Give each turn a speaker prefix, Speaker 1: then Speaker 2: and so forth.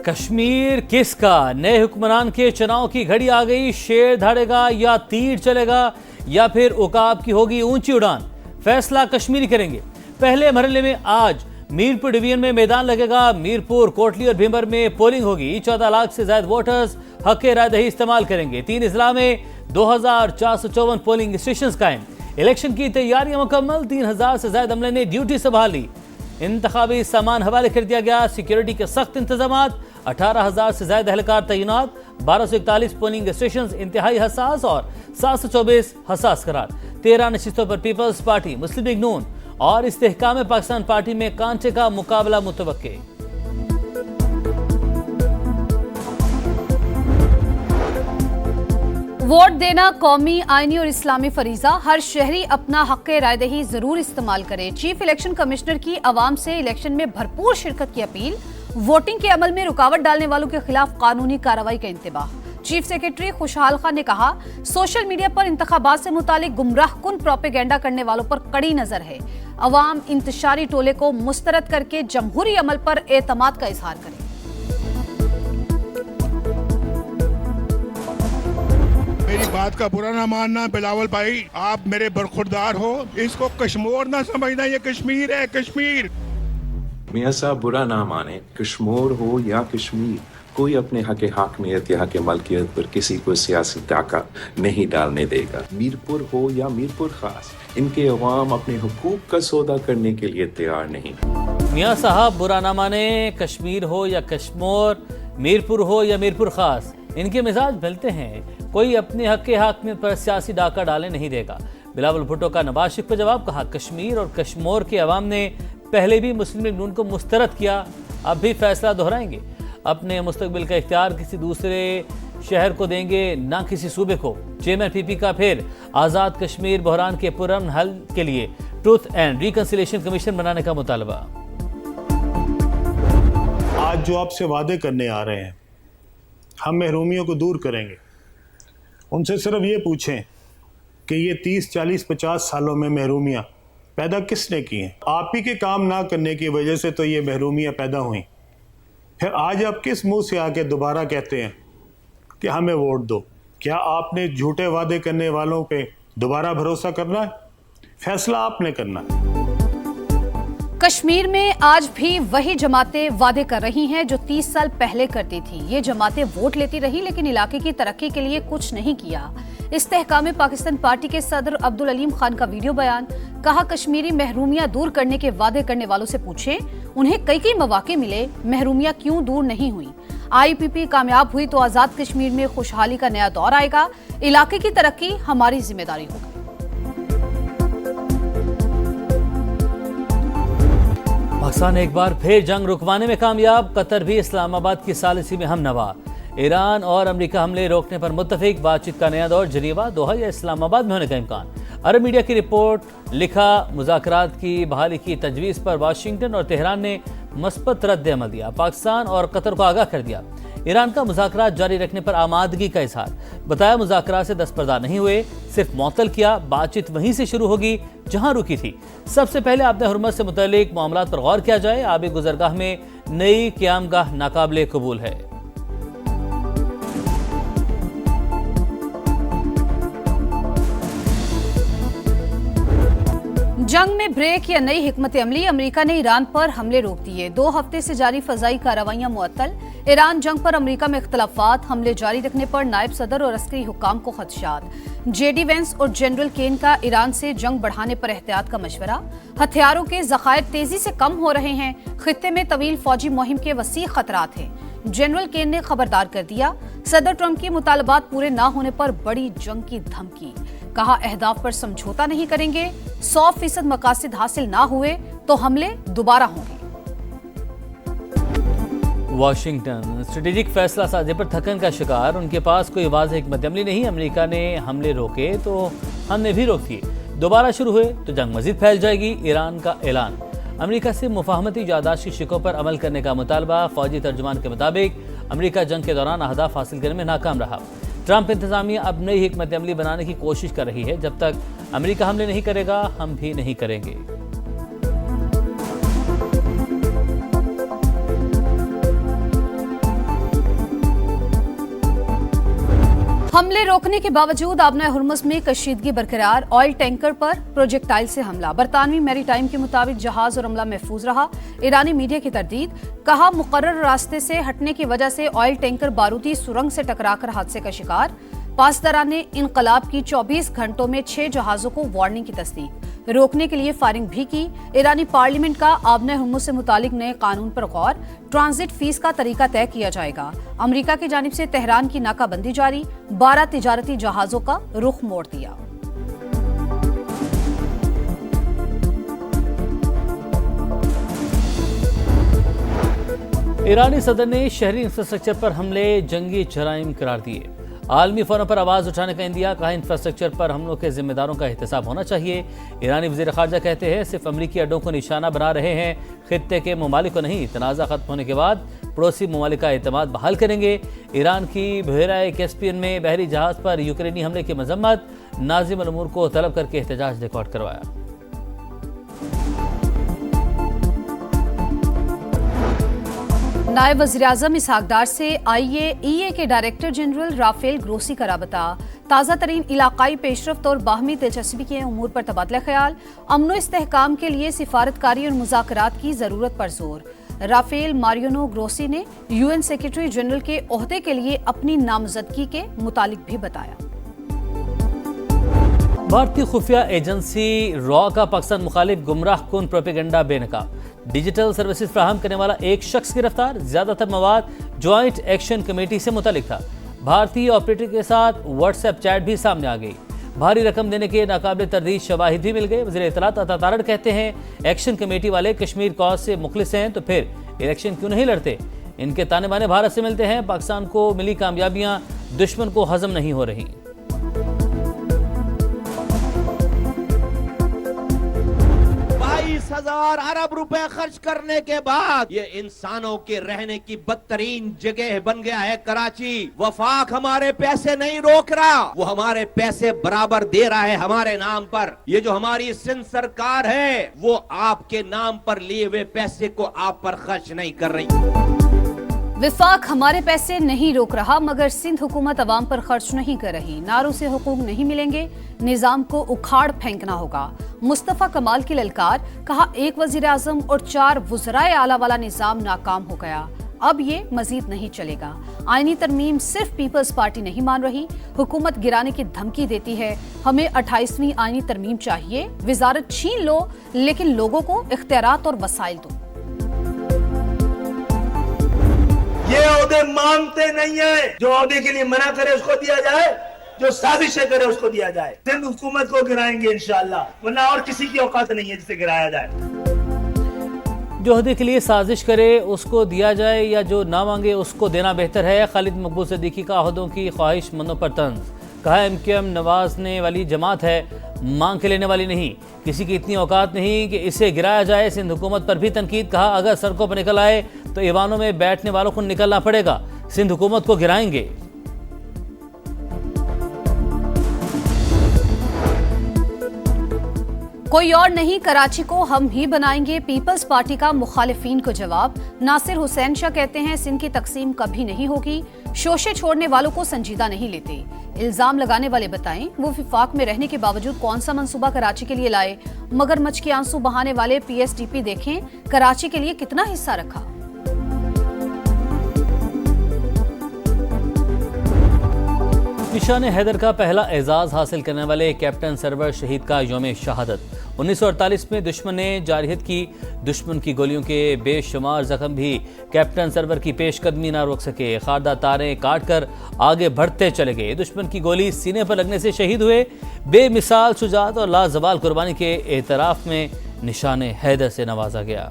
Speaker 1: कश्मीर किसका? नए हुक्मरान के चुनाव की घड़ी आ गई। शेर धाड़ेगा या तीर चलेगा या फिर उकाब की होगी ऊंची उड़ान? फैसला कश्मीरी करेंगे। पहले मरहले में आज मीरपुर डिवीजन में मैदान लगेगा। मीरपुर, कोटली और भीमर में पोलिंग होगी। 14 लाख से ज्यादा वोटर्स हक राय दही इस्तेमाल करेंगे। 3 अजला में 2454 पोलिंग स्टेशन कायम। इलेक्शन की तैयारियां मुकम्मल। 3000 से ज्यादा अमले ने ड्यूटी संभाली। इंतखाबी सामान हवाले कर दिया गया। सिक्योरिटी के सख्त इंतजामात। 18,000 से ज्यादा एहलकार तैनात। 1241 पोलिंग स्टेशन इंतहाई हसास और 724 हसास करार। 13 नशिस्तों पर पीपल्स पार्टी, मुस्लिम लीग नून और इस्तेहकाम पाकिस्तान पार्टी में कांटे का मुकाबला मुतवक्के।
Speaker 2: वोट देना कौमी, आईनी और इस्लामी फरीजा। हर शहरी अपना हक राय दही जरूर इस्तेमाल करे। चीफ इलेक्शन कमिश्नर की आवाम से इलेक्शन में भरपूर शिरकत की अपील। वोटिंग के अमल में रुकावट डालने वालों के खिलाफ कानूनी कार्रवाई का इंतबाह। चीफ सेक्रेटरी खुशहाल खान ने कहा, सोशल मीडिया पर इंतखाबात से मुतालिक गुमराह कुन प्रोपेगेंडा करने वालों पर कड़ी नजर है। अवाम इंतशारी टोले को मुस्तरद करके जमहूरी अमल पर एतमाद का इजहार करे।
Speaker 3: मेरी बात का बुरा ना मानना बिलावल भाई, आप मेरे बरखुरदार हो। इसको कश्मीर ना समझना, ये कश्मीर है, कश्मीर।
Speaker 4: मियाँ साहब बुरा ना माने, कश्मीर हो या कश्मीर, कोई अपने हक हाकमियत या हक मलकियत पर किसी को सियासी डाका नहीं डालने देगा। मीरपुर हो या मीरपुर खास, इनके अवाम अपने हुकूक का सौदा करने के लिए तैयार नहीं।
Speaker 1: मियाँ साहब बुरा ना माने, कश्मीर हो या कश्मीर, मीरपुर हो या मीरपुर खास, इनके मिजाज मिलते हैं। कोई अपने हक हाकमियत पर सियासी डाका डालने नहीं देगा। बिलावल भुट्टो का नवाज शरीफ पर जवाब। कहा, कश्मीर और कश्मीर के अवाम ने पहले भी मुस्लिम लीग नून को मुस्तरद किया, अब भी फैसला दोहराएंगे। अपने मुस्तकबिल का इख्तियार किसी दूसरे शहर को देंगे, ना किसी सूबे को। चेयरमैन पीपी का फिर आज़ाद कश्मीर बहरान के पुरअमन हल के लिए ट्रूथ एंड रिकंसिलिएशन कमीशन बनाने का मुतालबा।
Speaker 5: आज जो आपसे वादे करने आ रहे हैं, हम महरूमियों को दूर करेंगे। उनसे सिर्फ ये पूछें कि ये 30, 40, 50 सालों में महरूमियाँ पैदा किसने की हैं? आप ही के काम ना करने की वजह से तो ये महरूमियाँ पैदा हुई। फिर आज आप किस मुंह से आके दोबारा कहते हैं कि हमें वोट दो? क्या आपने झूठे वादे करने वालों पे दोबारा भरोसा करना है? फैसला आपने करना है।
Speaker 2: कश्मीर में आज भी वही जमातें वादे कर रही हैं जो 30 साल पहले करती थी। ये जमातें वोट लेती रही लेकिन इलाके की तरक्की के लिए कुछ नहीं किया। इस्तेहकाम पाकिस्तान पार्टी के सदर अब्दुल अलीम खान का वीडियो बयान। कहा, कश्मीरी महरूमियां दूर करने के वादे करने वालों से पूछें, उन्हें कई मौके मिले, महरूमियां क्यों दूर नहीं हुई? IPP कामयाब हुई तो आजाद कश्मीर में खुशहाली का नया दौर आएगा। इलाके की तरक्की हमारी जिम्मेदारी होगी।
Speaker 1: पाकिस्तान एक बार फिर जंग रुकवाने में कामयाब। कतर भी इस्लामाबाद की सालिसी में हमनवा। ईरान और अमेरिका हमले रोकने पर मुत्तफिक। बातचीत का नया दौर जनीवा, दोहा या इस्लामाबाद में होने का इम्कान। अरब मीडिया की रिपोर्ट। लिखा, मुज़ाकरात की बहाली की तजवीज़ पर वाशिंगटन और तेहरान ने मस्बत रद्द अमल दिया। पाकिस्तान और कतर को आगाह कर दिया। ईरान का मुज़ाकरात जारी रखने पर आमादगी का इजहार। बताया, मुज़ाकरात से दस्तबरदार नहीं हुए, सिर्फ मुअत्तल किया। बातचीत वहीं से शुरू होगी जहां रुकी थी। सबसे पहले आबद हुर्मत से मुतल्लिक मामलात पर गौर किया जाए। आबी गुजरगाह में नई क़यामगाह नाकाबिले कबूल है।
Speaker 2: जंग में ब्रेक या नई हिकमत अमली। अमेरिका ने ईरान पर हमले रोक दिए। 2 हफ्ते से जारी फजाई कार्रवाइयां मुअत्तल। ईरान जंग पर अमेरिका में इख्तलाफात। हमले जारी रखने पर नायब सदर और अस्करी हुक्काम को खदशात। JD वेंस और जनरल केन का ईरान से जंग बढ़ाने पर एहतियात का मशवरा। हथियारों के ज़खायर तेजी से कम हो रहे हैं। खित्ते में तवील फौजी मुहिम के वसी खतरात हैं। जनरल केन ने खबरदार कर दिया। सदर ट्रंप की मुतालबात पूरे न होने पर बड़ी जंग की धमकी। कहा, अहदाफ पर समझौता नहीं करेंगे। 100% मकासद हासिल ना हुए तो हमले दोबारा होंगे।
Speaker 1: वाशिंगटन स्ट्रेटेजिक फैसला साझे पर थकन का शिकार। उनके पास कोई वाज़ेह हिकमत अमली नहीं। अमेरिका ने हमले रोके तो हमने भी रोक दिए। दोबारा शुरू हुए तो जंग मजीद फैल जाएगी। ईरान का ऐलान। अमेरिका से मुफाहमती यादाश्त की शिकों पर अमल करने का मुतालबा। फौजी तर्जुमान के मुताबिक अमेरिका जंग के दौरान अहदाफ हासिल करने में नाकाम रहा। ट्रंप इंतजामिया अब नई हिकमत अमली बनाने की कोशिश कर रही है। जब तक अमेरिका हमले नहीं करेगा, हम भी नहीं करेंगे।
Speaker 2: हमले रोकने के बावजूद आबना हुर्मुज़ में कशीदगी बरकरार, ऑयल टैंकर पर प्रोजेक्टाइल से हमला। बरतानवी मैरीटाइम के मुताबिक जहाज और अमला महफूज रहा। ईरानी मीडिया की तरदीद, कहा मुकर्रर रास्ते से हटने की वजह से ऑयल टैंकर बारूदी सुरंग से टकराकर हादसे का शिकार। पासदारान ने इनकलाब की 24 घंटों में 6 जहाजों को वार्निंग की तस्दीक, रोकने के लिए फायरिंग भी की। ईरानी पार्लियामेंट का आबना हुर्मुज़ से मुतालिक नए कानून पर गौर, ट्रांजिट फीस का तरीका तय किया जाएगा। अमेरिका की जानिब से तेहरान की नाकाबंदी जारी, 12 तिजारती जहाजों का रुख मोड़ दिया।
Speaker 1: ईरानी सदर ने शहरी इंफ्रास्ट्रक्चर पर हमले जंगी जराइम करार दिए। आलमी फोरम पर आवाज उठाने का इंदिया, कहा इंफ्रास्ट्रक्चर पर हमलों के जिम्मेदारों का एहतसाब होना चाहिए। ईरानी वज़ीर ख़ारजा कहते हैं सिर्फ अमरीकी अड्डों को निशाना बना रहे हैं, खित्ते के ममालिक को नहीं। तनाज़ा खत्म होने के बाद पड़ोसी ममालिक का एतमाद बहाल करेंगे। ईरान की बहराए कैस्पियन में बहरी जहाज पर यूक्रेनी हमले की मजम्मत, नाज़िम अल उमूर को तलब करके एहतजाज रिकॉर्ड करवाया।
Speaker 2: नायब वज़ीर-ए-आज़म इसहाक डार से IAEA के डायरेक्टर जनरल राफेल ग्रोसी का राबता। ताज़ा तरीन इलाकाई पेशरफ्त और बाहमी दिलचस्पी के उमूर पर तबादला ख्याल, अमन व इस्तेहकाम के लिए सिफारतकारी और मुज़ाकरात की ज़रूरत पर जोर। राफेल मारियानो ग्रोसी ने UN सेक्रेटरी जनरल के ओहदे के लिए अपनी नामजदगी के मुतालिक भी बताया।
Speaker 1: भारतीय खुफिया एजेंसी रॉ का पाकिस्तान मुखालिफ गुमराह कुन प्रोपेगेंडा बेनकाब। डिजिटल सर्विसेज फ्राहम करने वाला एक शख्स गिरफ्तार, ज्यादातर मवाद ज्वाइंट एक्शन कमेटी से मुतालिक था। भारतीय ऑपरेटर के साथ व्हाट्सएप चैट भी सामने आ गई। भारी रकम देने के नाकाबिल तरदीद शवाहिद भी मिल गए। वज़ीर इत्तलात अता तारड़ कहते हैं एक्शन कमेटी वाले कश्मीर कॉज से मुखलिस हैं तो फिर इलेक्शन क्यों नहीं लड़ते। इनके ताने बाने भारत से मिलते हैं, पाकिस्तान को मिली कामयाबियां दुश्मन को हजम नहीं हो रही।
Speaker 6: 22,000 अरब रुपए खर्च करने के बाद ये इंसानों के रहने की बदतरीन जगह बन गया है कराची। वफाक हमारे पैसे नहीं रोक रहा, वो हमारे पैसे बराबर दे रहा है हमारे नाम पर। ये जो हमारी सिंध सरकार है वो आपके नाम पर लिए हुए पैसे को आप पर खर्च नहीं कर रही।
Speaker 2: विफाक हमारे पैसे नहीं रोक रहा मगर सिंध हुकूमत अवाम पर खर्च नहीं कर रही। नारों से हुकूक नहीं मिलेंगे, निजाम को उखाड़ फेंकना होगा। मुस्तफा कमाल की ललकार, कहा एक वजीर आजम और 4 वुज़राए आला वाला निजाम नाकाम हो गया, अब ये मजीद नहीं चलेगा। आईनी तरमीम सिर्फ पीपल्स पार्टी नहीं मान रही, हुकूमत गिराने की धमकी देती है। हमें 28वीं आईनी तरमीम चाहिए, विजारत छीन लो लेकिन लोगों को इख्तियारात और वसाइल दो।
Speaker 7: ये ओहदे मांगते नहीं है, जो ओहदे के लिए मना करे उसको दिया जाए, जो साजिशें करे उसको दिया जाए। सिंध हुकूमत को गिराएंगे इंशाअल्लाह, वरना और किसी की औकात नहीं है जिसे गिराया जाए।
Speaker 1: जो ओहदे के लिए साजिश करे उसको दिया जाए या जो ना मांगे उसको देना बेहतर है। खालिद मकबूल सिद्दीकी का ओहदों की ख्वाहिश मंदों पर तंज, कहा MQM नवाजने वाली जमात है, मांग के लेने वाली नहीं। किसी की इतनी औकात नहीं कि इसे गिराया जाए। सिंध हुकूमत पर भी तनकीद, कहा अगर सड़कों पर निकल आए तो ईवानों में बैठने वालों को निकलना पड़ेगा, सिंध हुकूमत को गिराएंगे।
Speaker 2: कोई और नहीं, कराची को हम ही बनाएंगे, पीपल्स पार्टी का मुखालिफिन को जवाब। नासिर हुसैन शाह कहते हैं सिंध की तकसीम कभी नहीं होगी, शोशे छोड़ने वालों को संजीदा नहीं लेते। इल्जाम लगाने वाले बताएं वो विफाक में रहने के बावजूद कौन सा मंसूबा कराची के लिए लाए। मगरमच्छ के आंसू बहाने वाले PSDP देखें कराची के लिए कितना हिस्सा रखा।
Speaker 1: निशान हैदर का पहला एजाज हासिल करने वाले कैप्टन सरवर शहीद का यौम शहादत। 1948 में दुश्मन ने जारहियत की, दुश्मन की गोलियों के बेशुमार जख्म भी कैप्टन सरवर की पेशकदमी ना रोक सके। खारदा तारें काट कर आगे बढ़ते चले गए। दुश्मन की गोली सीने पर लगने से शहीद हुए। बेमिसाल शुजाअत और लाजवाल कुर्बानी के एतराफ में निशान हैदर से नवाजा गया।